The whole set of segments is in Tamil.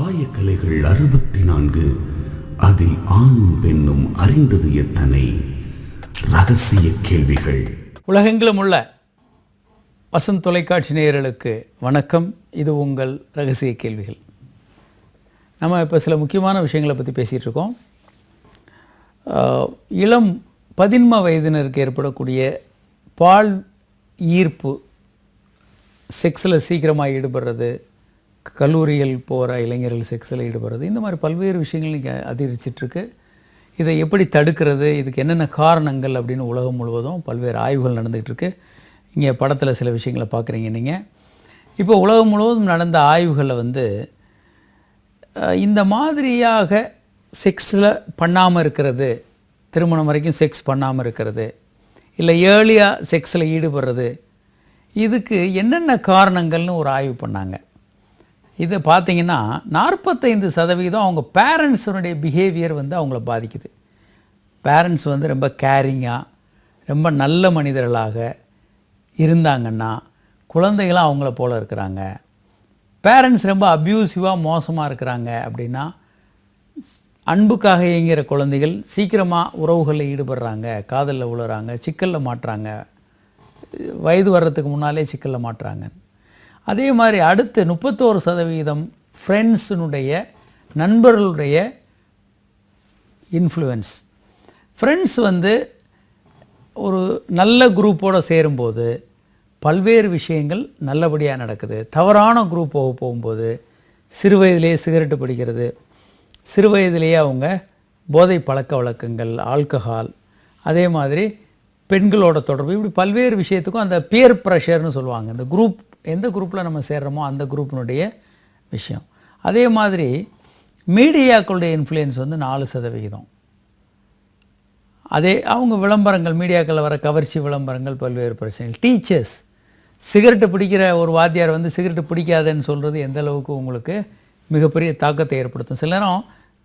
ஆயக்கலைகள் 64 அதில் ஆணும் பெண்ணும் அறிந்தது எத்தனை ரகசிய கேள்விகள். உலகெங்கிலும் உள்ள வசந்த் தொலைக்காட்சி நேயர்களுக்கு வணக்கம். இது உங்கள் ரகசிய கேள்விகள். நம்ம இப்போ சில முக்கியமான விஷயங்களை பற்றி பேசிகிட்டு இருக்கோம். இளம் 11 வயதினருக்கு ஏற்படக்கூடிய பால் ஈர்ப்பு, செக்ஸில் சீக்கிரமாக ஈடுபடுறது, கல்லூரிகள் போகிற இளைஞர்கள் செக்ஸில் ஈடுபடுறது, இந்த மாதிரி பல்வேறு விஷயங்கள் இங்கே அதிகரிச்சிட்ருக்கு. இதை எப்படி தடுக்கிறது, இதுக்கு என்னென்ன காரணங்கள் அப்படின்னு உலகம் முழுவதும் பல்வேறு ஆய்வுகள் நடந்துகிட்ருக்கு. இங்கே படத்தில் சில விஷயங்களை பார்க்குறீங்க நீங்கள். இப்போ உலகம் முழுவதும் நடந்த ஆய்வுகளில் இந்த மாதிரியாக செக்ஸில் பண்ணாமல் இருக்கிறது, திருமணம் வரைக்கும் செக்ஸ் பண்ணாமல் இருக்கிறது, இல்லை ஏர்லியாக செக்ஸில் ஈடுபடுறது, இதுக்கு என்னென்ன காரணங்கள்னு ஒரு ஆய்வு பண்ணாங்க. இதை பார்த்திங்கன்னா 45% அவங்க பேரண்ட்ஸுடைய பிஹேவியர் அவங்கள பாதிக்குது. பேரண்ட்ஸ் ரொம்ப கேரிங்காக, ரொம்ப நல்ல மனிதர்களாக இருந்தாங்கன்னா குழந்தைகளாம் அவங்கள போல் இருக்கிறாங்க. பேரண்ட்ஸ் ரொம்ப அப்யூசிவாக மோசமாக இருக்கிறாங்க அப்படின்னா அன்புக்காக இயங்குகிற குழந்தைகள் சீக்கிரமாக உறவுகளில் ஈடுபடுறாங்க, காதலில் விழுறாங்க, சிக்கலில் மாட்டுறாங்க, வயது வர்றதுக்கு முன்னாலே சிக்கலில் மாட்டுறாங்க. அதே மாதிரி அடுத்து 31% ஃப்ரெண்ட்ஸினுடைய, நண்பர்களுடைய இன்ஃப்ளூயன்ஸ். ஃப்ரெண்ட்ஸ் ஒரு நல்ல குரூப்போடு சேரும்போது பல்வேறு விஷயங்கள் நல்லபடியாக நடக்குது. தவறான குரூப் போகும்போது சிறு வயதிலேயே சிகரெட்டு பிடிக்கிறது, சிறு வயதிலேயே அவங்க போதை பழக்க வழக்கங்கள், ஆல்கஹால், அதே மாதிரி பெண்களோட தொடர்பு, இப்படி பல்வேறு விஷயத்துக்கும் அந்த பியர் ப்ரெஷர்னு சொல்லுவாங்க. இந்த குரூப், எந்த குரூப்பில் நம்ம சேர்றோமோ அந்த குரூப்பினுடைய விஷயம். அதே மாதிரி மீடியாக்களுடைய இன்ஃப்ளூயன்ஸ் 4%. அதே அவங்க விளம்பரங்கள், மீடியாக்களில் வர கவர்ச்சி விளம்பரங்கள், பல்வேறு பிரச்சனைகள். டீச்சர்ஸ், சிகரெட்டு பிடிக்கிற ஒரு வாத்தியார் சிகரெட்டு பிடிக்காதுன்னு சொல்கிறது எந்த அளவுக்கு உங்களுக்கு மிகப்பெரிய தாக்கத்தை ஏற்படுத்தும். சில நேரம்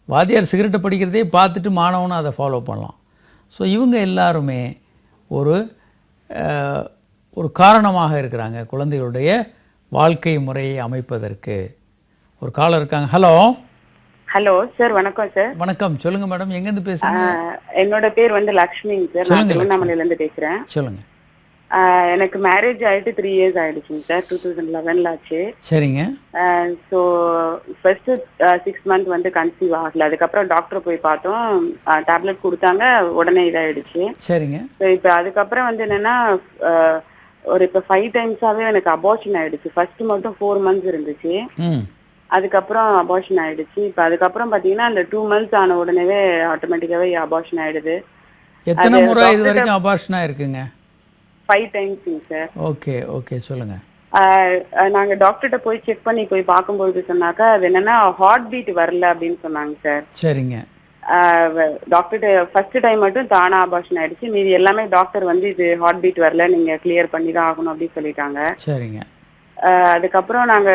வாத்தியார் சிகரெட்டை பிடிக்கிறதே பார்த்துட்டு மாணவனும் அதை ஃபாலோ பண்ணலாம். ஸோ இவங்க எல்லாருமே ஒரு காரணமாக இருக்கிறாங்க குழந்தைகளுடைய வாழ்க்கை முறையை அமைப்பதற்கு. ஒரு காலர் இருக்காங்க. ஹலோ. ஹலோ சார், வணக்கம் சார். வணக்கம், சொல்லுங்க மேடம். எங்கேருந்து பேசுறீங்க? என்னோட பேர் லக்ஷ்மிங்க சார். நான் திருவண்ணாமலையில இருந்து பேசுறேன். சொல்லுங்க. எனக்கு மேரேஜ் ஆயிட்டு 3 இயர்ஸ் ஆயிடுச்சுங்க சார். 2011 ஆச்சு. சரிங்க. ஸோ ஃபர்ஸ்ட் 6 மந்த் கன்சீவ் ஆகல. அதுக்கப்புறம் டாக்டர் போய் பார்த்தோம், டேப்லெட் கொடுத்தாங்க, உடனே இதாயிடுச்சு. சரிங்க. இப்போ அதுக்கப்புறம் என்னன்னா இப்போ 5 டைம்ஸாவே எனக்கு அபார்ஷன் ஆயிடுச்சு. ஃபர்ஸ்ட் மட்டும் 4 மந்த்ஸ் இருந்துச்சு, அதுக்கப்புறம் அபார்ஷன் ஆயிடுச்சு. இப்போ அதுக்கப்புறம் பாத்தீங்கன்னா அந்த 2 மந்த்ஸ் ஆன உடனே ஆட்டோமேட்டிக்காவே அபார்ஷன் ஆயிடுது. எத்தனை முறை இது வரைக்கும் அபார்ஷன் ஆயிருக்குங்க? 5 டைம்ஸ் சார். ஓகே ஓகே, சொல்லுங்க. நாங்க டாக்டர்கிட்ட போய் செக் பண்ணி போய் பார்க்கும்போது சொன்னாக்கா அது என்னன்னா ஹார்ட் பீட் வரல அப்படின்னு சொன்னாங்க சார். சரிங்க. டாக்டர் ஃபர்ஸ்ட் டைம் மட்டும் தானா அபார்ஷன் ஆயிடுச்சு, மீதி எல்லாமே டாக்டர் இது ஹார்ட் பீட் வரல, நீங்க கிளியர் பண்ணி தான் ஆகணும் அப்படின்னு சொல்லிட்டாங்க. சரிங்க. அதுக்கப்புறம் நாங்க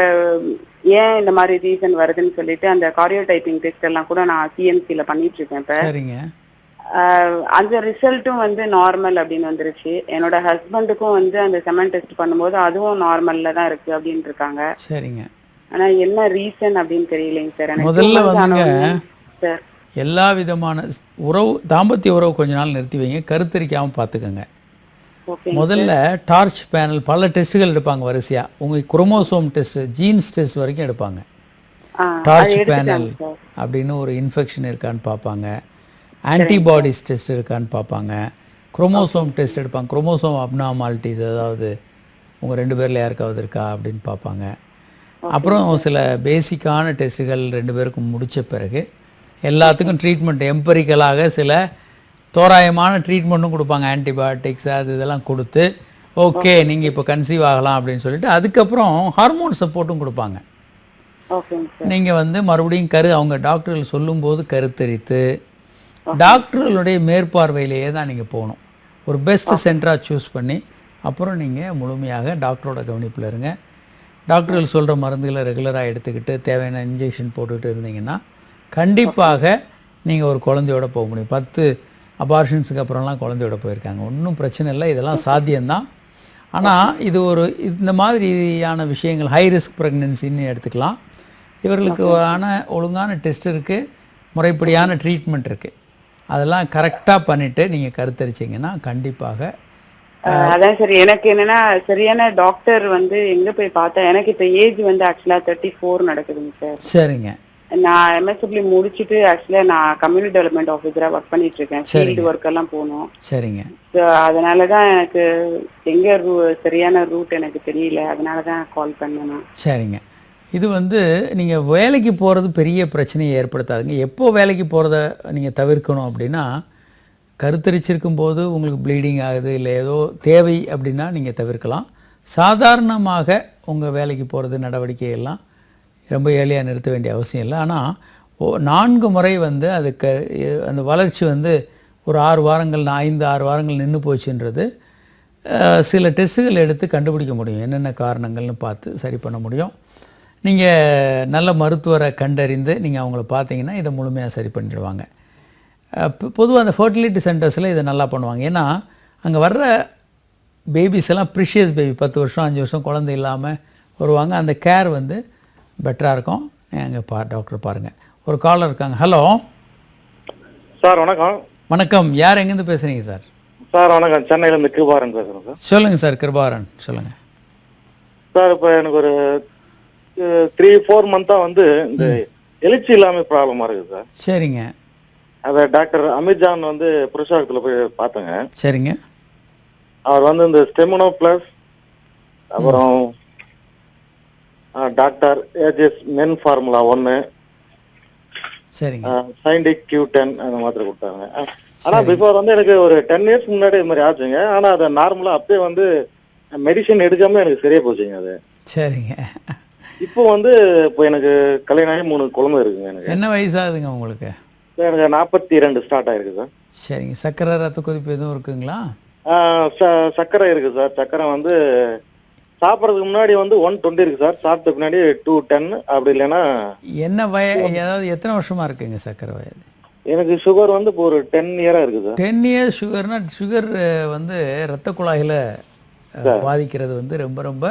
ஏன் இந்த மாதிரி ரீசன் வருதுன்னு சொல்லிட்டு அந்த காரியோடைப்பிங் டெஸ்ட் எல்லாம் கூட நான் சிஎம்சில பண்ணிட்டு இருக்கேன் இப்ப. சரிங்க. அந்த ரிசல்ட்டும் நார்மல் அப்படின்னு வந்துருச்சு. என்னோட ஹஸ்பண்டுக்கும் அந்த செமன் டெஸ்ட் பண்ணும்போது அதுவும் நார்மல்ல தான் இருக்கு அப்படின்னு இருக்காங்க. சரிங்க. ஆனா என்ன ரீசன் அப்படின்னு தெரியலைங்க சார். முதல்ல சார் எல்லா விதமான உறவு, தாம்பத்திய உறவு கொஞ்ச நாள் நிறுத்தி வைங்க, கருத்தரிக்காம பார்த்துக்கோங்க. முதல்ல டார்ச் பேனல், பல டெஸ்ட்டுகள் எடுப்பாங்க வரிசையா. உங்க குரோமோசோம் டெஸ்ட், ஜீன்ஸ் டெஸ்ட் வரைக்கும் எடுப்பாங்க. டார்ச் பேனல் அப்படின்னு ஒரு இன்ஃபெக்ஷன் இருக்கான்னு பார்ப்பாங்க, ஆன்டிபாடிஸ் டெஸ்ட் இருக்கான்னு பார்ப்பாங்க, குரோமோசோம் டெஸ்ட் எடுப்பாங்க, குரோமோசோம் அப்நார்மாலிட்டிஸ், அதாவது உங்கள் 2 பேரில் யாருக்காவது இருக்கா அப்படின்னு பார்ப்பாங்க. அப்புறம் சில பேசிக்கான டெஸ்ட்டுகள் 2 பேருக்கும் முடித்த பிறகு எல்லாத்துக்கும் ட்ரீட்மெண்ட், எம்பரிக்கலாக சில தோராயமான ட்ரீட்மெண்ட்டும் கொடுப்பாங்க, ஆன்டிபயோட்டிக்ஸ் இதெல்லாம் கொடுத்து ஓகே நீங்கள் இப்போ கன்சீவ் ஆகலாம் அப்படின்னு சொல்லிட்டு அதுக்கப்புறம் ஹார்மோன் சப்போர்ட்டும் கொடுப்பாங்க. நீங்கள் மறுபடியும் அவங்க டாக்டர்கள் சொல்லும்போது கருத்தரித்து டாக்டர்களுடைய மேற்பார்வையிலேயே தான் நீங்கள் போகணும். ஒரு பெஸ்ட் சென்டராக சூஸ் பண்ணி அப்புறம் நீங்கள் முழுமையாக டாக்டரோட கவனிப்பில் இருங்க. டாக்டர்கள் சொல்கிற மருந்துகளை ரெகுலராக எடுத்துக்கிட்டு தேவையான இன்ஜெக்ஷன் போட்டுக்கிட்டு இருந்தீங்கன்னா கண்டிப்பாக நீங்கள் ஒரு குழந்தையோட போக முடியும். 10 அபார்ஷன்ஸுக்கு அப்புறம்லாம் குழந்தையோட போயிருக்காங்க, ஒன்றும் பிரச்சனை இல்லை, இதெல்லாம் சாத்தியம்தான். ஆனால் இது ஒரு இந்த மாதிரியான விஷயங்கள் ஹை ரிஸ்க் ப்ரெக்னென்சின்னு எடுத்துக்கலாம். இவர்களுக்கு ஒழுங்கான டெஸ்ட் இருக்குது, முறைப்படியான ட்ரீட்மெண்ட் இருக்குது. அதெல்லாம் கரெக்டாக பண்ணிவிட்டு நீங்கள் கருத்தரிச்சிங்கன்னா கண்டிப்பாக. அதான் சரி, எனக்கு என்னன்னா சரியான டாக்டர் வந்து எங்க போய் பார்த்தேன். எனக்கு இப்ப ஏஜ் வந்து ஆக்சுவலா 34 நடக்குதுங்க சார். சரிங்க. நான் MSW முடிச்சுட்டு ஆக்சுவலா நான் கம்யூனிட்டி டெவலப்மெண்ட் ஆஃபீஸரா ஒர்க் பண்ணிட்டு இருக்கேன். ஃபீல்டு ஒர்க் எல்லாம் போகணும். சரிங்க. அதனாலதான் எனக்கு எங்க சரியான ரூட் எனக்கு தெரியல, அதனாலதான் கால் பண்ணேன். சரிங்க. இது வந்து நீங்கள் வேலைக்கு போகிறது பெரிய பிரச்சனையை ஏற்படுத்தாதுங்க. எப்போ வேலைக்கு போகிறத நீங்கள் தவிர்க்கணும் அப்படின்னா, கருத்தரிச்சிருக்கும் போது உங்களுக்கு ப்ளீடிங் ஆகுது இல்லை ஏதோ தேவை அப்படின்னா நீங்கள் தவிர்க்கலாம். சாதாரணமாக உங்கள் வேலைக்கு போகிறது நடவடிக்கையெல்லாம் ரொம்ப ஏழையாக நிறுத்த வேண்டிய அவசியம் இல்லை. ஆனால் 4 முறை வந்து அதுக்கு அந்த வளர்ச்சி வந்து ஒரு 6 வாரங்கள் 5-6 வாரங்கள் நின்று போச்சுன்றது சில டெஸ்ட்டுகள் எடுத்து கண்டுபிடிக்க முடியும். என்னென்ன காரணங்கள்னு பார்த்து சரி பண்ண முடியும். நீங்கள் நல்ல மருத்துவரை கண்டறிந்து நீங்கள் அவங்கள பார்த்தீங்கன்னா இதை முழுமையாக சரி பண்ணிடுவாங்க. பொதுவாக அந்த ஃபர்டிலிட்டி சென்டர்ஸில் இதை நல்லா பண்ணுவாங்க. ஏன்னா அங்கே வர்ற பேபிஸ் எல்லாம் ப்ரிஷியஸ் பேபி, 10 வருஷம் 5 வருஷம் குழந்தை இல்லாமல் வருவாங்க. அந்த கேர் வந்து பெட்டராக இருக்கும். அங்கே டாக்டர் பாருங்கள். ஒரு காலர் இருக்காங்க. Hello sir. வணக்கம். வணக்கம். யார் எங்கேருந்து பேசுகிறீங்க சார்? சார் வணக்கம். சென்னையிலேருந்து கிருபாரன் பேசுகிறேன் சார். சொல்லுங்கள் சார். கிருபாரன் சொல்லுங்கள் சார். இப்போ எனக்கு ஒரு 3-4 மந்த்தாக வந்து இந்த எழுச்சி இல்லாமல் ப்ராப்ளமாக இருக்குது சார். சரிங்க. அதை டாக்டர் அமிர்ஜான் வந்து புருஷாரத்தில் போய் பார்த்தேங்க. சரிங்க. அவர் வந்து இந்த ஸ்டெமினோ ப்ளஸ், அப்புறம் டாக்டர் ஏஜஸ் மென் ஃபார்முலா 1, சரிங்க, சைண்டிக் Q10 அந்த மாதிரி கொடுத்தாங்க. ஆனால் பிஃபோர் வந்து எனக்கு ஒரு 10 இயர்ஸ் முன்னாடி இது மாதிரி ஆச்சுங்க. ஆனால் அதை நார்மலாக அப்பயே வந்து மெடிசன் எடுக்காம எனக்கு சரியா போச்சுங்க அது. சரிங்க. இப்போ வந்து இப்போ எனக்கு கல்யாணம் ஆகி 3 குழந்தை இருக்குங்க. எனக்கு என்ன வயசாகுதுங்க உங்களுக்கு? எனக்கு 42 ஸ்டார்ட் ஆயிருக்கு சார். சரிங்க. சர்க்கரை ரத்த கொதிப்பு எதுவும் இருக்குங்களா? சர்க்கரை இருக்கு சார். சர்க்கரை வந்து சாப்பிட்றதுக்கு முன்னாடி வந்து 120 இருக்கு சார். சாப்பிட்ட பின்னாடி 210. அப்படி இல்லைன்னா என்ன ஏதாவது எத்தனை வருஷமா இருக்குங்க சர்க்கரை வயது? எனக்கு சுகர் வந்து இப்போ ஒரு 10 இயரா இருக்கு சார். 10 இயர்ஸ் சுகர்னா சுகர் வந்து இரத்த குழாயில் பாதிக்கிறது வந்து ரொம்ப ரொம்ப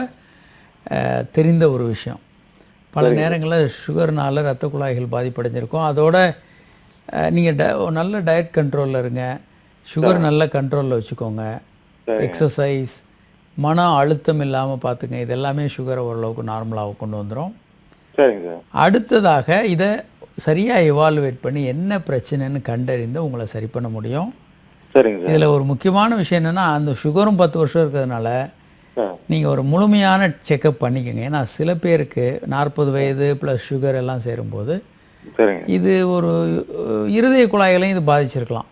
தெரிந்த ஒரு விஷயம். பல நேரங்களில் சுகர்னால இரத்த குழாய்கள் பாதிப்படைஞ்சிருக்கும். அதோட நீங்கள் நல்ல டயட் கண்ட்ரோலில் இருங்க. சுகர் நல்ல கண்ட்ரோலில் வச்சுக்கோங்க. எக்ஸசைஸ், மன அழுத்தம் இல்லாமல் பார்த்துங்க. இது எல்லாமே சுகரை ஓரளவுக்கு நார்மலாக கொண்டு வந்துடும். சரிங்க சார். அடுத்ததாக இதை சரியாக எவாலுவேட் பண்ணி என்ன பிரச்சனைன்னு கண்டறிந்து உங்களை சரி பண்ண முடியும். சரிங்க சார். இதில் ஒரு முக்கியமான விஷயம் என்னென்னா, அந்த சுகரும் 10 வருஷம் இருக்கிறதுனால நீங்கள் ஒரு முழுமையான செக்கப் பண்ணிக்கோங்க. ஏன்னா சில பேருக்கு 40 வயது ப்ளஸ் சுகர் எல்லாம் சேரும்போது இது ஒரு இருதய குழாய்களையும் இது பாதிச்சிருக்கலாம்.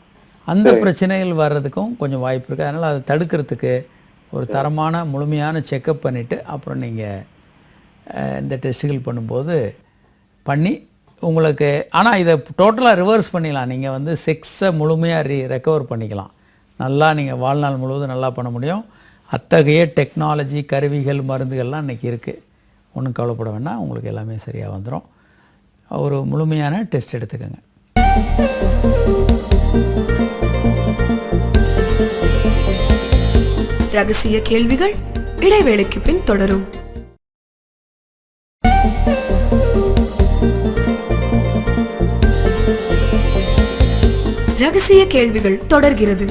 அந்த பிரச்சனைகள் வர்றதுக்கும் கொஞ்சம் வாய்ப்பு இருக்குது. அதனால் அதை தடுக்கிறதுக்கு ஒரு தரமான முழுமையான செக்கப் பண்ணிவிட்டு அப்புறம் நீங்கள் இந்த டெஸ்ட்டுகள் பண்ணும்போது பண்ணி உங்களுக்கு. ஆனால் இதை டோட்டலாக ரிவர்ஸ் பண்ணிடலாம். நீங்கள் வந்து செக்ஸை முழுமையாக ரெக்கவர் பண்ணிக்கலாம். நல்லா நீங்கள் வாழ்நாள் முழுவதும் நல்லா பண்ண முடியும். அத்தகைய டெக்னாலஜி, கருவிகள், மருந்துகள்லாம் இன்றைக்கி இருக்குது. ஒன்றும் கவலைப்பட வேண்டாம். உங்களுக்கு எல்லாமே சரியாக வந்துடும். ஒரு முழுமையான டெஸ்ட் எடுத்துக்கோங்க. ரகசிய கேள்விகள் இடைவேளைக்கு பின் தொடரும். ரகசிய கேள்விகள் தொடர்கிறது.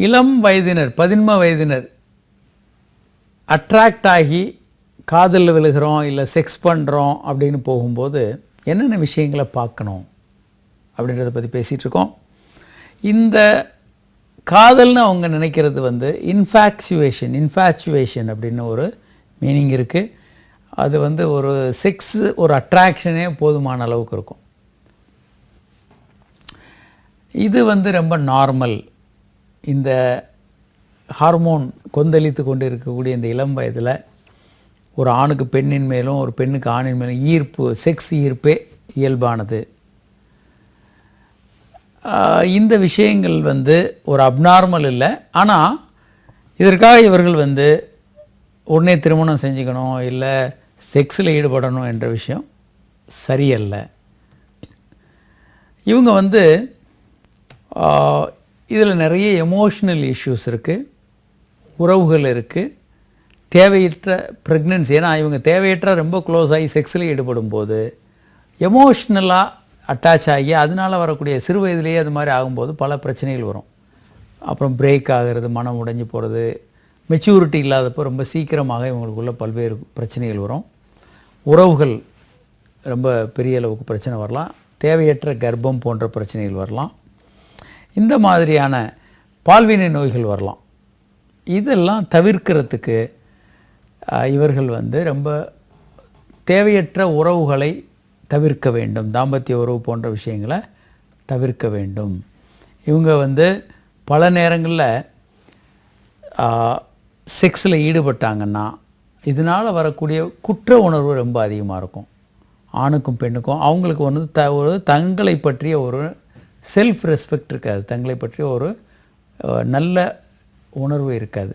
இளம் வயதினர், 15 வயதினர் அட்ராக்ட் ஆகி காதலில் விழுகிறோம் இல்லை செக்ஸ் பண்ணுறோம் அப்படின்னு போகும்போது என்னென்ன விஷயங்களை பார்க்கணும் அப்படின்றத பற்றி பேசிகிட்ருக்கோம். இந்த காதல்னு அவங்க நினைக்கிறது வந்து இன்ஃபேச்சுவேஷன் அப்படின்னு ஒரு மீனிங் இருக்குது. அது வந்து ஒரு செக்ஸ், ஒரு அட்ராக்ஷனே போதுமான அளவுக்கு இருக்கும். இது வந்து ரொம்ப நார்மல். இந்த ஹார்மோன் கொந்தளித்து கொண்டு இருக்கக்கூடிய இந்த இளம் வயதில் ஒரு ஆணுக்கு பெண்ணின் மேலும் ஒரு பெண்ணுக்கு ஆணின் மேலும் ஈர்ப்பு, செக்ஸ் ஈர்ப்பே இயல்பானது. இந்த விஷயங்கள் வந்து ஒரு அப்நார்மல் இல்லை. ஆனால் இதற்காக இவர்கள் வந்து உடனே திருமணம் செஞ்சுக்கணும் இல்லை செக்ஸில் ஈடுபடணும் என்ற விஷயம் சரியல்ல. இவங்க வந்து இதில் நிறைய எமோஷ்னல் இஷ்யூஸ் இருக்குது, உறவுகள் இருக்குது, தேவையற்ற ப்ரெக்னென்சி, ஏன்னா இவங்க தேவையற்ற ரொம்ப க்ளோஸ் ஆகி செக்ஸில் ஈடுபடும் போது எமோஷ்னலாக அட்டாச் ஆகி அதனால் வரக்கூடிய சிறு வயதிலேயே அது மாதிரி ஆகும்போது பல பிரச்சனைகள் வரும். அப்புறம் பிரேக் ஆகிறது, மனம் உடைஞ்சு போகிறது, மெச்சூரிட்டி இல்லாதப்போ ரொம்ப சீக்கிரமாக இவங்களுக்குள்ள பல்வேறு பிரச்சனைகள் வரும். உறவுகள் ரொம்ப பெரிய அளவுக்கு பிரச்சனை வரலாம். தேவையற்ற கர்ப்பம் போன்ற பிரச்சனைகள் வரலாம். இந்த மாதிரியான பால்வினை நோய்கள் வரலாம். இதெல்லாம் தவிர்க்கிறதுக்கு இவர்கள் ரொம்ப தேவையற்ற உறவுகளை தவிர்க்க வேண்டும். தாம்பத்திய உறவு போன்ற விஷயங்களை தவிர்க்க வேண்டும். இவங்க பல நேரங்களில் செக்ஸில் ஈடுபட்டாங்கன்னா இதனால் வரக்கூடிய குற்ற உணர்வு ரொம்ப அதிகமாக இருக்கும். ஆணுக்கும் பெண்ணுக்கும் அவங்களுக்கு ஒரு தங்களை பற்றிய ஒரு செல்ஃப் ரெஸ்பெக்ட் இருக்காது, தங்களை பற்றிய ஒரு நல்ல உணர்வு இருக்காது.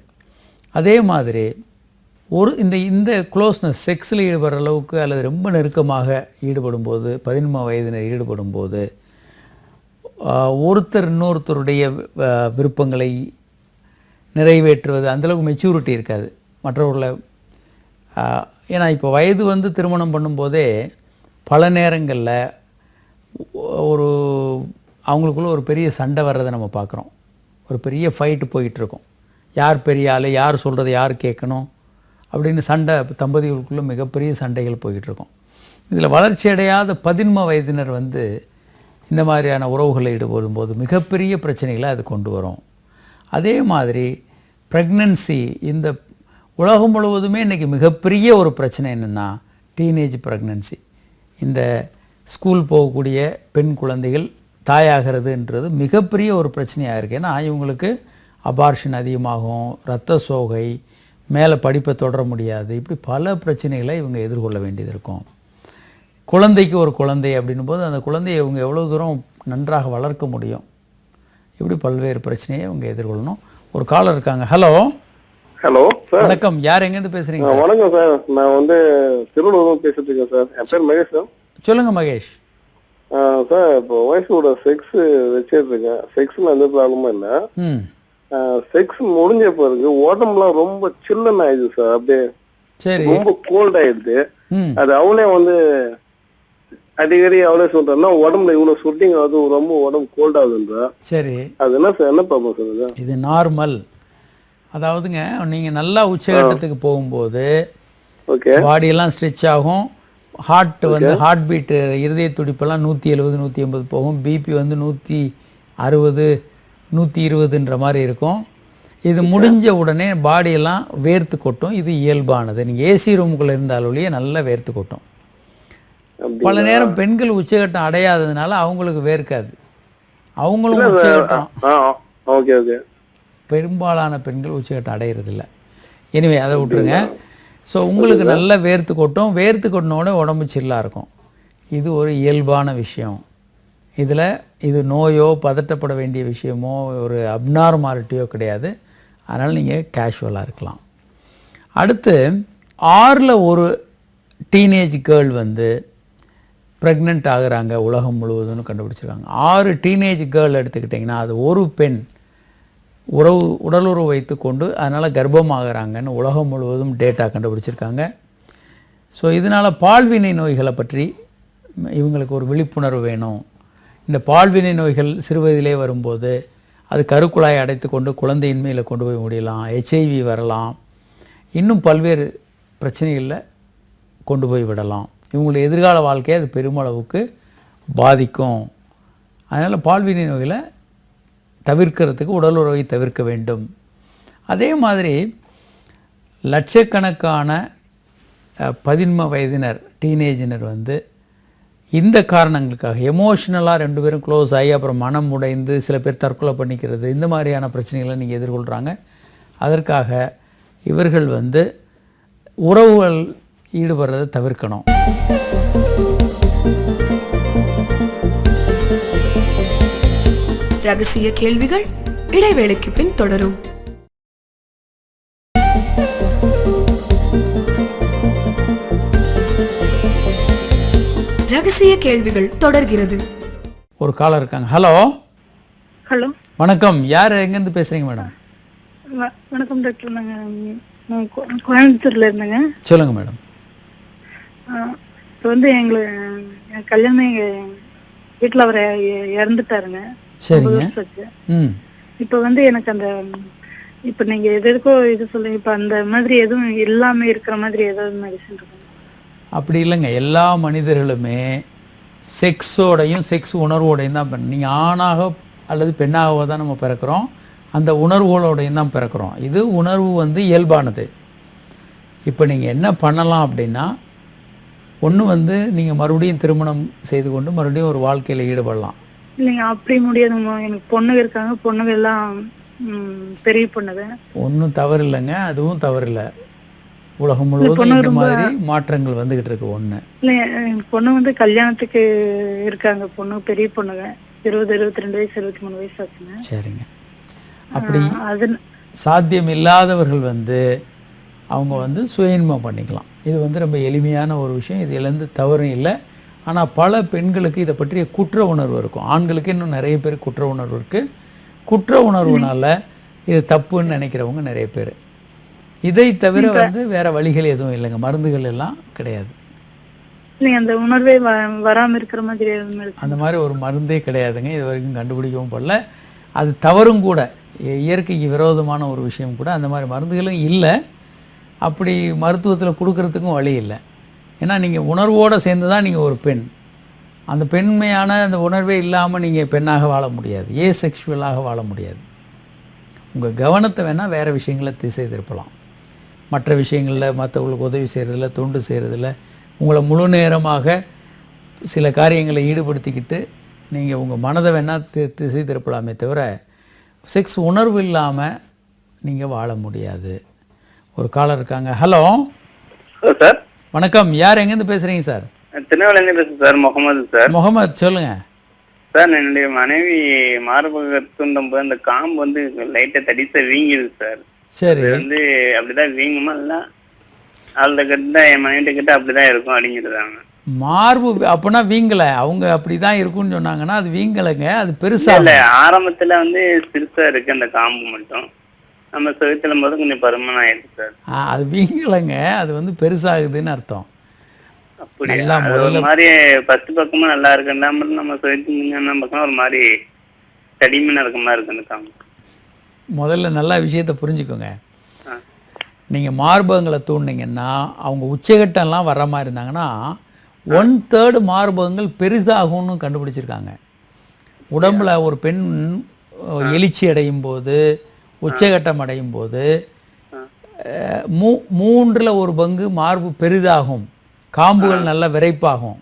அதே மாதிரி இந்த க்ளோஸ்னஸ் செக்ஸில் ஈடுபடுற அளவுக்கு அல்லது ரொம்ப நெருக்கமாக ஈடுபடும் போது, 13 வயதினர் ஈடுபடும் போது ஒருத்தர் இன்னொருத்தருடைய விருப்பங்களை நிறைவேற்றுவது அந்தளவுக்கு மெச்சூரிட்டி இருக்காது மற்றவர்களை. ஏன்னா இப்போ வயது திருமணம் பண்ணும்போதே பல நேரங்களில் அவங்களுக்குள்ள ஒரு பெரிய சண்டை வர்றதை நம்ம பார்க்குறோம். ஒரு பெரிய ஃபைட்டு போயிட்டுருக்கோம். யார் பெரிய ஆள், யார் சொல்கிறத யார் கேட்கணும் அப்படின்னு சண்டை, தம்பதிகளுக்குள்ளே மிகப்பெரிய சண்டைகள் போய்கிட்டுருக்கோம். இதில் வளர்ச்சி அடையாத 13 வயதினர் இந்த மாதிரியான உறவுகளை ஈடுபடும் போது மிகப்பெரிய பிரச்சனைகளை அது கொண்டு வரும். அதே மாதிரி ப்ரெக்னன்சி, இந்த உலகம் முழுவதுமே இன்றைக்கி மிகப்பெரிய ஒரு பிரச்சனை என்னென்னா டீனேஜ் ப்ரெக்னன்சி. இந்த ஸ்கூல் போகக்கூடிய பெண் குழந்தைகள் தாயாகிறதுன்றது மிகப்பெரிய ஒரு பிரச்சனையாக இருக்குது. ஏன்னா இவங்களுக்கு அபார்ஷன் அதிகமாகும், இரத்த சோகை, மேலே படிப்பை தொடர முடியாது, இப்படி பல பிரச்சனைகளை இவங்க எதிர்கொள்ள வேண்டியது இருக்கும். குழந்தைக்கு ஒரு குழந்தை அப்படின்னும் போது அந்த குழந்தையை இவங்க எவ்வளோ தூரம் நன்றாக வளர்க்க முடியும், இப்படி பல்வேறு பிரச்சனையை இவங்க எதிர்கொள்ளணும். ஒரு காலர் இருக்காங்க. ஹலோ ஹலோ சார், வணக்கம். யார் எங்கேருந்து பேசுகிறீங்க? வணக்கம் சார், நான் திருவள்ளூர் பேசிட்டு இருக்கேன் சார். என் பேர் மகேஷ் சார். சொல்லுங்கள் மகேஷ். சார், இப்போ ஒய்ஃபோட செக்ஸ் வச்சுட்டு இருக்கேன். செக்ஸ்ல எந்த ப்ராப்ளமும் இல்லை. செக்ஸ் முடிஞ்ச பிறகு உடம்புலாம் ரொம்ப சில்லுன்னு ஆயிடுது சார். அப்படியே சரி, ரொம்ப கோல்ட் ஆயிடுது. அது அவளே அடிக்கடி அவளே சொல்றா உடம்புல இவ்வளவு சுட்டிங் ஆகுது, ரொம்ப உடம்பு கோல்ட் ஆகுதுன்றா. சரி, அது என்ன சார், என்ன ப்ராப்ளம் சொல்லுங்க? இது நார்மல். அதாவதுங்க, நீங்கள் நல்லா உச்சகட்டத்துக்கு போகும்போது பாடியெல்லாம் ஸ்ட்ரெச் ஆகும். ஹார்ட் பீட்டு, இருதய துடிப்பெல்லாம் 170 180 போகும். பிபி 160 120ன்ற மாதிரி இருக்கும். இது முடிஞ்ச உடனே பாடியெல்லாம் வேர்த்து கொட்டும். இது இயல்பானது. நீங்கள் ஏசி ரூமுக்குள்ளே இருந்தாலொழியே நல்லா வேர்த்து கொட்டும். பல நேரம் பெண்கள் உச்சகட்டம் அடையாததுனால அவங்களுக்கு வேர்க்காது. அவங்களும் உச்சகட்டம், பெரும்பாலான பெண்கள் உச்சகட்டம் அடையிறதில்ல. எனவே அதை விட்டுருங்க. ஸோ உங்களுக்கு நல்லா வேர்த்து கொட்டும். வேர்த்து கொட்டினோட உடம்பு சில்லாக இருக்கும். இது ஒரு இயல்பான விஷயம். இது நோயோ பதட்டப்பட வேண்டிய விஷயமோ ஒரு அப்நார்மாலிட்டியோ கிடையாது. அதனால் நீங்கள் கேஷுவலாக இருக்கலாம். அடுத்து 6ல் ஒரு டீனேஜ் கேர்ள் ப்ரெக்னென்ட் ஆகுறாங்க உலகம் முழுவதும்னு கண்டுபிடிச்சிருக்காங்க. 6 டீனேஜ் கேர்ள் எடுத்துக்கிட்டிங்கன்னா அது ஒரு பெண் உடலுறவு வைத்து கொண்டு அதனால் கர்ப்பமாகறாங்கன்னு உலகம் முழுவதும் டேட்டா கண்டுபிடிச்சிருக்காங்க. ஸோ இதனால் பால்வினை நோய்களை பற்றி இவங்களுக்கு ஒரு விழிப்புணர்வு வேணும். இந்த பால்வினை நோய்கள் சிறுவயதிலே வரும்போது அது கருக்குழாயை அடைத்து கொண்டு குழந்தையின்மையில் கொண்டு போய் முடியலாம். HIV வரலாம். இன்னும் பல்வேறு பிரச்சனைகளில் கொண்டு போய் விடலாம். இவங்களுடைய எதிர்கால வாழ்க்கையை அது பெருமளவுக்கு பாதிக்கும். அதனால் பால்வினை நோய்களை தவிர்க்கிறதுக்கு உடலுறவை தவிர்க்க வேண்டும். அதே மாதிரி லட்சக்கணக்கான 13 வயதினர் டீனேஜினர் இந்த காரணங்களுக்காக எமோஷ்னலாக 2 பேரும் க்ளோஸ் ஆகி அப்புறம் மனம் உடைந்து சில பேர் தற்கொலை பண்ணிக்கிறது, இந்த மாதிரியான பிரச்சனைகளை நீங்கள் எதிர்கொள்கிறாங்க. அதற்காக இவர்கள் உறவுகள் ஈடுபடுறதை தவிர்க்கணும். ரகசிய கேள்விகள் இடைவேளைக்கு பின் தொடரும். ரகசிய கேள்விகள் தொடர்கிறது. ஒரு காலர் இருக்காங்க. ஹலோ ஹலோ வணக்கம். யார் எங்கேருந்து பேசுகிறீங்க மேடம்? வணக்கம் டாக்டர். நாங்கள் கோயம்புத்தூர்ல இருந்தேங்க. சொல்லுங்க மேடம். இப்போ வந்து என் கல்யாணம் எங்க வீட்டுல அவர் இறந்துட்டாருங்க. சரிங்க. இப்ப வந்து எனக்கு அந்த இப்ப நீங்க எதுக்கோ இது சொல்லுங்க, இப்ப அந்த மாதிரி எதுவும் இல்லாம இருக்கிற மாதிரி ஏதாவது மெடிசன் இருக்கு? அப்படி இல்லைங்க, எல்லா மனிதர்களுமே செக்ஸோடையும் செக்ஸ் உணர்வோடையும் தான் நீங்கள் ஆணாக அல்லது பெண்ணாகவோ தான் நம்ம பிறக்கிறோம், அந்த உணர்வுகளோடையும் தான் பிறக்கிறோம். இது உணர்வு வந்து இயல்பானது. இப்போ நீங்கள் என்ன பண்ணலாம் அப்படின்னா, ஒன்று வந்து நீங்கள் மறுபடியும் திருமணம் செய்து கொண்டு மறுபடியும் ஒரு வாழ்க்கையில் ஈடுபடலாம். இல்லைங்க, அப்படி முடியாதுங்க. எனக்கு பொண்ணுங்க இருக்காங்க, பொண்ணுங்க எல்லாம் பெரிய பொண்ணுங்க. ஒன்றும் தவறு இல்லைங்க, அதுவும் தவறு இல்லை. உலகம் முழுவதும் இந்த மாதிரி மாற்றங்கள் வந்துகிட்டு இருக்கு. ஒன்று இல்லை, பொண்ணு வந்து கல்யாணத்துக்கு இருக்காங்க. பொண்ணு பெரிய பொண்ணுங்க, 20, 22 வயசு, 23 வயசு ஆச்சுங்க. சரிங்க. அப்படி அது சாத்தியம் இல்லாதவர்கள் வந்து அவங்க வந்து சுயன்மம் பண்ணிக்கலாம். இது வந்து ரொம்ப எளிமையான ஒரு விஷயம், இதுலேருந்து தவறும் இல்லை. ஆனால் பல பெண்களுக்கு இதை பற்றிய குற்ற உணர்வு இருக்கும். ஆண்களுக்கு இன்னும் நிறைய பேர் குற்ற உணர்வு இருக்குது. குற்ற உணர்வுனால இது தப்புன்னு நினைக்கிறவங்க நிறைய பேர். இதை தவிர வந்து வேற வழிகள் எதுவும் இல்லைங்க, மருந்துகள் எல்லாம் கிடையாது. அந்த உணர்வே வராமல் இருக்கிற மாதிரி அந்த மாதிரி ஒரு மருந்தே கிடையாதுங்க, இது வரைக்கும் கண்டுபிடிக்கவும் படல. அது தவறும் கூட, இயற்கைக்கு விரோதமான ஒரு விஷயம் கூட. அந்த மாதிரி மருந்துகளும் இல்லை, அப்படி மருத்துவத்தில் கொடுக்கறதுக்கும் வழி இல்லை. ஏன்னா நீங்கள் உணர்வோடு சேர்ந்து தான் நீங்கள் ஒரு பெண். அந்த பெண்மையான அந்த உணர்வே இல்லாமல் நீங்கள் பெண்ணாக வாழ முடியாது, செக்ஷுவலாக வாழ முடியாது. உங்கள் கவனத்தை வேணால் வேறு விஷயங்களை திசை திருப்பலாம். மற்ற விஷயங்களில் மற்றவங்களுக்கு உதவி செய்கிறதில்ல, தொண்டு செய்கிறதில்ல, உங்களை முழு நேரமாக சில காரியங்களை ஈடுபடுத்திக்கிட்டு நீங்கள் உங்கள் மனதை வேணால் திசை திருப்பலாமே தவிர செக்ஸ் உணர்வு இல்லாமல் நீங்கள் வாழ முடியாது. ஒரு காலர் இருக்காங்க. Hello sir. வணக்கம். யார் எங்கேருந்து பேசுகிறீங்க சார்? திருநெல்வேலியிலேருந்து பேசுகிறேன் சார். முகமது சார். முகமது, சொல்லுங்கள் சார். என்னுடைய மனைவி மார்பக தூண்டும் போது அந்த காம்பு வந்து லைட்டாக தடிசா வீங்கிடுது சார். சரி. வந்து அப்படிதான் வீங்குமா இல்லை அவள்கிட்ட கிட்ட என் மனைவிட்ட கிட்ட அப்படிதான் இருக்கும் அப்படிங்கிறதாங்க. மார்பு அப்படின்னா வீங்கலை, அவங்க அப்படி தான் இருக்குன்னு சொன்னாங்கன்னா அது வீங்கலைங்க, அது பெருசா இல்லை. ஆரம்பத்தில் வந்து சிறுசா இருக்கு அந்த காம்பு மட்டும், நம்ம செலுத்தலும் போது கொஞ்சம் பருமன் ஆயிடுச்சு சார். அது வீங்கலைங்க, அது வந்து பெருசாகுதுன்னு அர்த்தம். அப்படி ஒரு மாதிரி ஃபர்ஸ்ட் பக்கமும் நல்லா இருக்குன்னா நம்ம செலுத்தி முன்ன பக்கம் ஒரு மாதிரி தடிமனா இருக்க மாதிரி இருக்கு அந்த காம்பு. முதல்ல நல்ல விஷயத்தை புரிஞ்சுக்கோங்க. நீங்கள் மார்பகங்களை தூண்டிங்கன்னா அவங்க உச்சகட்டம்லாம் வர்ற மாதிரி இருந்தாங்கன்னா 1/3 மார்பகங்கள் பெரிதாகும்னு கண்டுபிடிச்சிருக்காங்க. உடம்புல ஒரு பெண் எழுச்சி அடையும் போது, உச்சகட்டம் அடையும் போது 1/3 மார்பு பெரிதாகும், காம்புகள் நல்லா விரைப்பாகும்,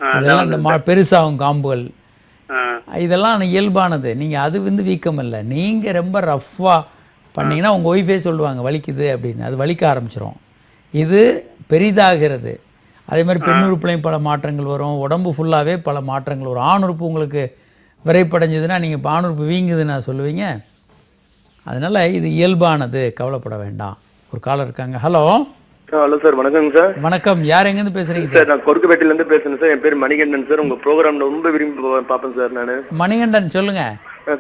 இதெல்லாம் இந்த பெருசாகும் காம்புகள். இதெல்லாம் இயல்பானது. நீங்கள் அது வந்து வீக்கம் இல்லை. நீங்கள் ரொம்ப ரஃப்பாக பண்ணிங்கன்னா உங்கள் ஒய்ஃபே சொல்லுவாங்க வலிக்குது அப்படின்னு, அது வலிக்க ஆரம்பிச்சிடும். இது பெரிதாகிறது. அதே மாதிரி பெண் உறுப்புலையும் பல மாற்றங்கள் வரும், உடம்பு ஃபுல்லாகவே பல மாற்றங்கள் வரும். ஆண் உறுப்பு உங்களுக்கு விரைப்படைஞ்சதுன்னா நீங்கள் இப்போ ஆண் உறுப்பு வீங்குதுன்னு நான் சொல்லுவீங்க. அதனால் இது இயல்பானது, கவலைப்பட வேண்டாம். ஒரு காலர் இருக்காங்க. ஹலோ. Hello sir. வணக்கம் சார். வணக்கம். யார் எங்கேருந்து பேசுறீங்க சார்? நான் கொருக்குப்பேட்டையிலேருந்து பேசுறேன் சார். என் பேர் மணிகண்டன் சார். உங்க ப்ரோக்ராம் ரொம்ப விரும்பி பார்ப்பேன் சார் நான். மணிகண்டன், சொல்லுங்க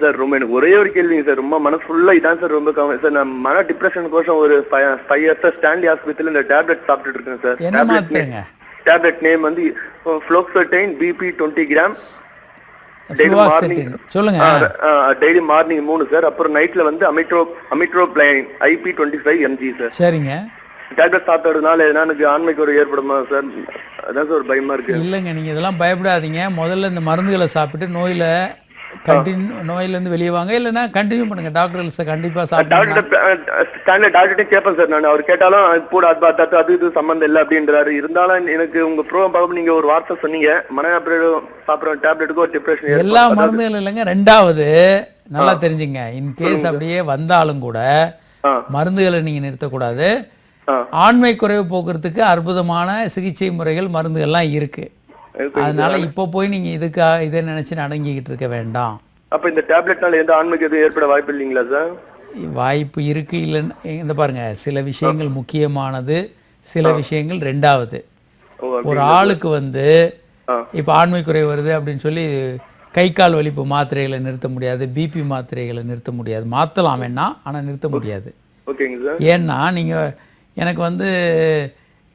சார். ரொம்ப எனக்கு ஒரே ஒரு கேள்விங்க சார், ரொம்ப மனசு ஃபுல்லா இதான் சார் ரொம்ப சார். நான் மன டிப்ரெஷனுக்கோசம் ஒரு 5 இயர்ஸ் ஸ்டான்லி ஹாஸ்பிட்டல் இந்த டேப்லெட் சாப்பிட்டுட்டு இருக்கேன் சார். என்ன மாத்திரைங்க? டேப்லெட் நேம் வந்து ஃப்ளோக்சடைன் BP 20 கிராம். சொல்லுங்க. Daily morning 3 sir. அப்புறம் நைட்ல வந்து அமிட்ரோப்ளைன் IP 25 mg சார். சரிங்க. டேப்லெட் சாப்பிட்டதுனால எனக்கு ஆண்மைக்கு ஒரு ஏற்படுமா சார்? அதான் சார் ஒரு பயமா இருக்கு. இல்லைங்க, நீங்கள் இதெல்லாம் பயப்படாதீங்க. முதல்ல இந்த மருந்துகளை சாப்பிட்டு நோயிலேருந்து வெளியே வாங்க, இல்லைன்னா கண்டினியூ பண்ணுங்க. டாக்டர்ஸை கண்டிப்பாக டாக்டர்கிட்ட கேட்பேன் சார் நான். அவர் கேட்டாலும் கூட அது இது சம்பந்தம் இல்லை அப்படின்றாரு. இருந்தாலும் எனக்கு உங்க ப்ரோக்ராம் பார்க்கும் நீங்க ஒரு வார்த்தை சொன்னீங்க, மன சாப்பிட்ற டேப்லெட்டுக்கு ஒரு டிப்ரெஷன். எல்லா மருந்துகள் இல்லைங்க. 2வது நல்லா தெரிஞ்சுங்க, இன்கேஸ் அப்படியே வந்தாலும் கூட மருந்துகளை நீங்க நிறுத்தக்கூடாது. ஆண்மை குறைவு போக்குறதுக்கு அற்புதமான சிகிச்சை முறைகள், மருந்துகள்லாம் இருக்கு. அதனால இப்போ போய் நீங்க இதை நினைச்சு அடங்கிக்கிட்டு இருக்க வேண்டாம். அப்ப இந்த டேப்லெட்னால எந்த ஆண்மைக்கு எதுவும் ஏற்பட வாய்ப்பு இல்லைங்களா சார்? வாய்ப்பு இருக்கு. இல்லைன்னு இந்த பாருங்க, சில விஷயங்கள் முக்கியமானது, சில விஷயங்கள் 2வது. ஒரு ஆளுக்கு வந்து இப்போ ஆண்மை குறைவு வருது அப்படின்னு சொல்லி கை கால் வலிப்பு மாத்திரைகளை நிறுத்த முடியாது, BP மாத்திரைகளை நிறுத்த முடியாது. மாற்றலாம் வேணா, ஆனால் நிறுத்த முடியாது. ஓகேங்க சார். ஏன்னா நீங்கள் எனக்கு வந்து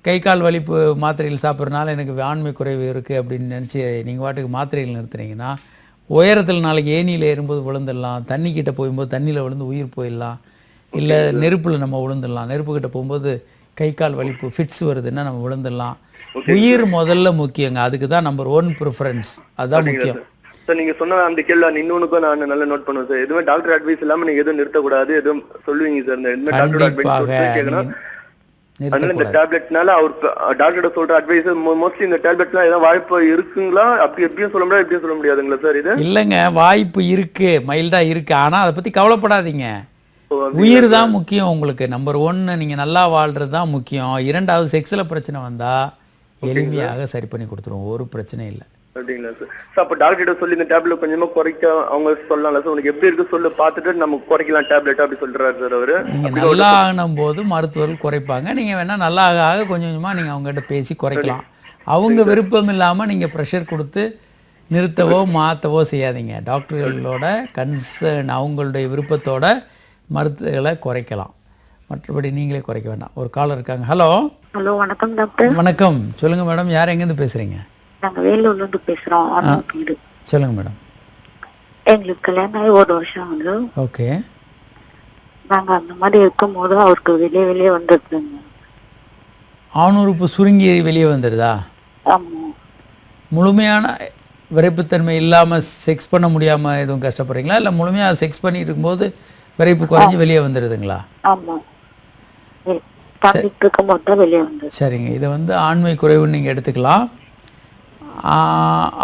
கை கால் வலிப்பு மாத்திரைகள் சாப்பிட்றதுனால எனக்கு ஆண்மை குறைவு இருக்குது அப்படின்னு நினச்சி நீங்கள் வாட்டுக்கு மாத்திரைகள் நிறுத்துனீங்கன்னா உயரத்தில் நாளைக்கு ஏணியில் ஏறும்போது விழுந்துடலாம், தண்ணி கிட்ட போகும்போது தண்ணியில் விழுந்து உயிர் போயிடலாம், இல்லை நெருப்பில் நம்ம விழுந்துடலாம், நெருப்புக்கிட்ட போகும்போது கை கால் வலிப்பு ஃபிட்ஸ் வருதுன்னா நம்ம விழுந்துடலாம். உயிர் முதல்ல முக்கியங்க, அதுக்கு தான் நம்பர் 1 ப்ரிஃபரன்ஸ், அதுதான் முக்கியம். சார் நீங்க சொன்ன அந்த கேள்வி இன்னொன்னுக்கும் நான் நல்லா நோட் பண்ணுவேன் சார். எதுவுமே டாக்டர் அட்வைஸ் இல்லாம நீங்க எதுவும் நிறுத்தக்கூடாது, எதுவும் சொல்லுவீங்க சார். இந்த டாக்டர் அட்வைஸ் கேட்கணும். அதனால இந்த டேப்லெட்னால அவர் டாக்டர் சொல்ற அட்வைஸ் மோஸ்ட்லி இந்த டேப்லெட்லாம் ஏதாவது வாய்ப்பு இருக்குங்களா? அப்படி எப்படியும் சொல்ல முடியாது, எப்படியும் சொல்ல முடியாதுங்களா சார்? இது இல்லைங்க, வாய்ப்பு இருக்கு, மைல்டா இருக்கு. ஆனா அதை பத்தி கவலைப்படாதீங்க. உயிர் தான் முக்கியம் உங்களுக்கு. நம்பர் 1 நீங்க நல்லா வாழ்றது தான் முக்கியம். 2வது செக்ஸ்ல பிரச்சனை வந்தா எளிமையாக சரி பண்ணி கொடுத்துருவோம், ஒரு பிரச்சனை இல்லை. அப்படிங்களா சார்? சார் அப்ப டாக்டர் கிட்ட சொல்லி இந்த டேப்லெட் கொஞ்சமா குறைக்க அவங்க சொல்லலாம்ல சார்? உனக்கு எப்படி இருக்கு சொல்லு, பார்த்துட்டு நம்ம குறைக்கலாம் டேப்லெட் அப்படி சொல்றாரு சார் அவரு. நீங்க நல்லா ஆகும் போது மருத்துவர்கள் குறைப்பாங்க. நீங்க வேணா நல்லா ஆக கொஞ்சம் கொஞ்சமா நீங்க அவங்ககிட்ட பேசி குறைக்கலாம். அவங்க விருப்பம் இல்லாம நீங்க ப்ரெஷர் கொடுத்து நிறுத்தவோ மாற்றவோ செய்யாதீங்க. டாக்டர்களோட கன்சர்ன், அவங்களுடைய விருப்பத்தோட மருத்துவங்களை குறைக்கலாம், மற்றபடி நீங்களே குறைக்க வேண்டாம். ஒரு காலர் இருக்காங்க. ஹலோ. ஹலோ, வணக்கம் டாக்டர். வணக்கம், சொல்லுங்க மேடம். யார் எங்கேருந்து பேசுறீங்க? நாங்க வேலூர்ல இருந்து பேசுறோம். சொல்லுங்க மேடம். எங்களுக்கு கல்யாணம் ஆகி 1 வருஷம் ஆகுது. ஓகே. நாங்க அந்த மாதிரி இருக்கும் போது அவருக்கு வெளியே வந்துருக்குங்க. ஆணுறுப்பு சுருங்கி வெளியே வந்துடுதா? ஆமா. முழுமையான விரைப்புத்தன்மை இல்லாமல் செக்ஸ் பண்ண முடியாமல் எதுவும் கஷ்டப்படுறீங்களா, இல்லை முழுமையாக செக்ஸ் பண்ணிட்டு இருக்கும்போது விரைப்பு குறைஞ்சி வெளியே வந்துடுதுங்களா? ஆமா, வெளியே வந்து. சரிங்க, இதை வந்து ஆண்மை குறைவுன்னு நீங்கள் எடுத்துக்கலாம்.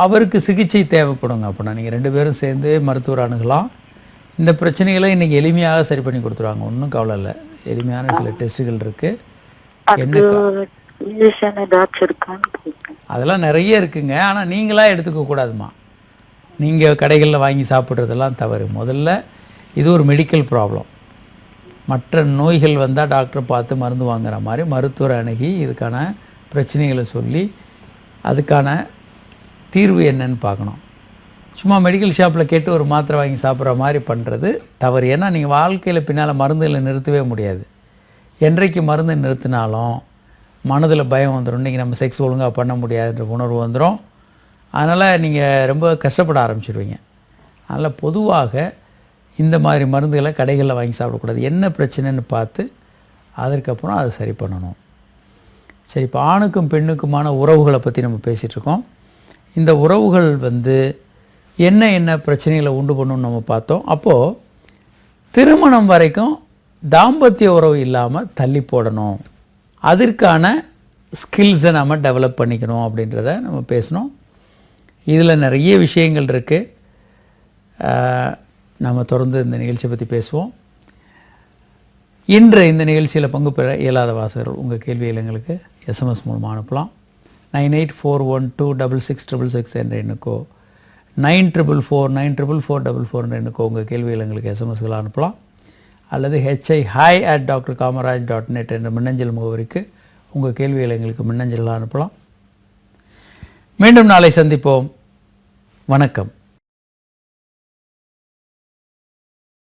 அவருக்கு சிகிச்சை தேவைப்படுங்க. அப்படின்னா நீங்கள் 2 பேரும் சேர்ந்து மருத்துவர் அணுகலாம். இந்த பிரச்சனைகளை இன்றைக்கி எளிமையாக சரி பண்ணி கொடுத்துருவாங்க, ஒன்றும் கவலை இல்லை. எளிமையான சில டெஸ்ட்டுகள் இருக்குது. அதெல்லாம் நிறைய இருக்குங்க. ஆனால் நீங்களாக எடுத்துக்கக்கூடாதுமா. நீங்கள் கடைகளில் வாங்கி சாப்பிட்றதெல்லாம் தவறு. முதல்ல இது ஒரு மெடிக்கல் ப்ராப்ளம். மற்ற நோய்கள் வந்தால் டாக்டரை பார்த்து மருந்து வாங்குற மாதிரி மருத்துவரை அணுகி இதுக்கான பிரச்சனைகளை சொல்லி அதுக்கான தீர்வு என்னன்னு பார்க்கணும். சும்மா மெடிக்கல் ஷாப்பில் கேட்டு ஒரு மாத்திரை வாங்கி சாப்பிட்ற மாதிரி பண்ணுறது தவறு. ஏன்னா நீங்கள் வாழ்க்கையில் பின்னால் மருந்துகளை நிறுத்தவே முடியாது. என்றைக்கு மருந்து நிறுத்தினாலும் மனதில் பயம் வந்துடும். இன்றைக்கி நம்ம செக்ஸ் ஒழுங்காக பண்ண முடியாதுன்ற உணர்வு வந்துடும். அதனால் நீங்கள் ரொம்ப கஷ்டப்பட ஆரம்பிச்சிடுவீங்க. அதனால் பொதுவாக இந்த மாதிரி மருந்துகளை கடைகளில் வாங்கி சாப்பிடக்கூடாது. என்ன பிரச்சனைன்னு பார்த்து அதற்கப்புறம் அதை சரி பண்ணணும். சரி, இப்போ ஆணுக்கும் பெண்ணுக்குமான உறவுகளை பற்றி நம்ம பேசிகிட்ருக்கோம். இந்த உறவுகள் வந்து என்ன பிரச்சனைகளை உண்டு பண்ணணும்னு நம்ம பார்த்தோம். அப்போது திருமணம் வரைக்கும் தாம்பத்திய உறவு இல்லாமல் தள்ளி போடணும், அதற்கான ஸ்கில்ஸை நம்ம டெவலப் பண்ணிக்கணும் அப்படின்றத நம்ம பேசணும். இதில் நிறைய விஷயங்கள் இருக்குது. நம்ம தொடர்ந்து இந்த நிகழ்ச்சியை பற்றி பேசுவோம். இன்று இந்த நிகழ்ச்சியில் பங்கு பெற இயலாத வாசகர்கள் உங்கள் கேள்வியில் எங்களுக்கு எஸ்எம்எஸ் மூலமாக அனுப்பலாம். 9841266666 என்ற எண்ணுக்கோ 9444944444 என்ற எண்ணுக்கோ உங்கள் கேள்வியில் எங்களுக்கு எஸ்எம்எஸ்களை அனுப்பலாம். அல்லது hi@drkamaraj.net என்ற மின்னஞ்சல் முகவரிக்கு உங்கள் கேள்வியில் எங்களுக்கு மின்னஞ்சலாக அனுப்பலாம். மீண்டும் நாளை சந்திப்போம். வணக்கம்.